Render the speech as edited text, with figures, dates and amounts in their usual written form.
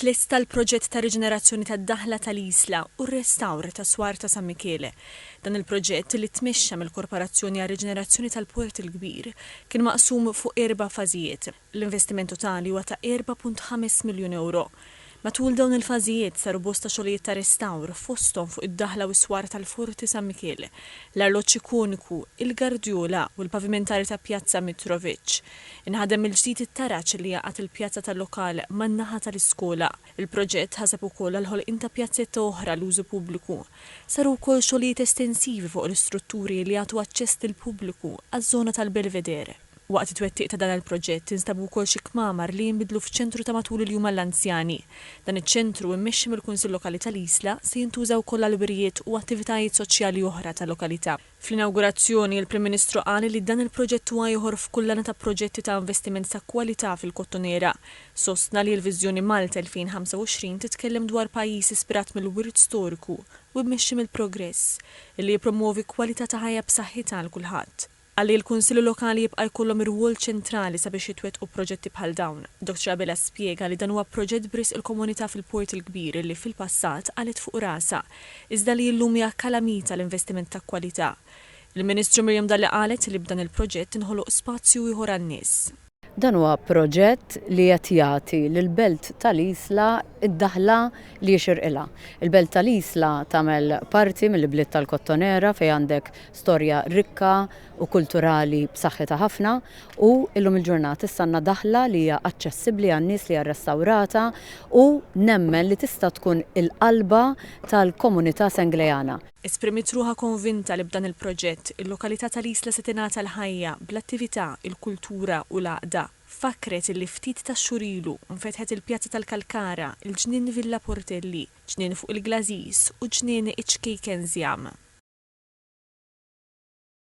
tlesta l-proġett ta' riġenerazzjoni tad-daħla tal-Isla u r-restawr ta' Swar ta' San Michele. Dan il-proġett li tmexxa mill-Korporazzjoni għar riġenerazzjoni tal-Port il-Kbir kien maqsum fuq 4 fażijiet. L-investiment totali huwa ta' 4.5 miljun euro. Matul dawn il-fażijiet saru bosta xogħlijiet ta' restawr fosthom fuq id-daħla u s-swar tal-Forti San Michele, l-arloġġ ikoniku, il-gardjola u l-pavimentari ta' Pjazza Mitrovic. Inħadem il-ġdid it-taraċ li jaqgħat il-pjazza tal-lokal man-naħa tal-iskola. Il-proġett ħaseb ukoll għal-ħolqien ta' pjazzetta oħra l-użu pubbliku. Saru wkoll xogħlijiet estensivi fuq l-istrutturi li jagħtu aċċess lill-pubbliku għaż-żona tal-Belvedere. Waqt it-twettiq ta' dan il-proġett instabu wkoll xi kmamar li jinbidlu f'ċentru ta' matul il-jum għall-anzjani. Dan iċ-ċentru immexxi mill-Kunsill Lokali tal-Isla se jintuża wkoll għall-birijiet u attivitajiet soċjali oħra tal-lokalità. Fl-inawgurazzjoni il-Prim Ministru qal li dan il-proġett huwa ieħor f'kullana ta' proġetti ta' investiment ta' kwalità fil-Kottonera. Sostna li l-Viżjoni Malta 2025 titkellem dwar pajjiż ispirat mill-wirt storiku u mmexxi mill-progress li jippromovi kwalità ta' ħajja b'saħħitha għal kulħadd. Għalli l-Kunsilli Lokali jibqa' jkollhom ir-rwol ċentrali sabiex jitwettqu proġetti bħal dawn. Dr. Abela spjega li dan huwa proġett bris il-komunità fil-Port il-Kbir li fil-passat qalet fuq rasa, iżda li llum hija kalamita l-investiment ta' kwalità. Il-Ministru Mirjam Dalli qalet li b'dan il-proġett inħoloq spazju ieħor għan-nies. Dan huwa proġett li qed jagħti lill-Belt tal-Isla id-daħla li jixirqilha. Il-Belt tal-Isla tagħmel parti mill-Bliet tal-Kottonera fejn għandek storja rikka u kulturali b'saħħitha ħafna u illum il-ġurnata issanna daħla li hija aċċessibbli għan-nies li hija rrestawrata u nemmen li tista' tkun il-qalba tal-komunità Senglejana. Esprimit ruħa konvinta li b'dan il-proġett il-lokalità tal-Isla se tingħata l-ħajja bl-attività, il-kultura u l-għaqda. Fakret li ftit ta' xurilu nfetħet il-Pjazza tal-Kalkara, il-ġnien Villa Portelli, ġnien fuq il-Glazis u ġnien Iċkejken Zjam.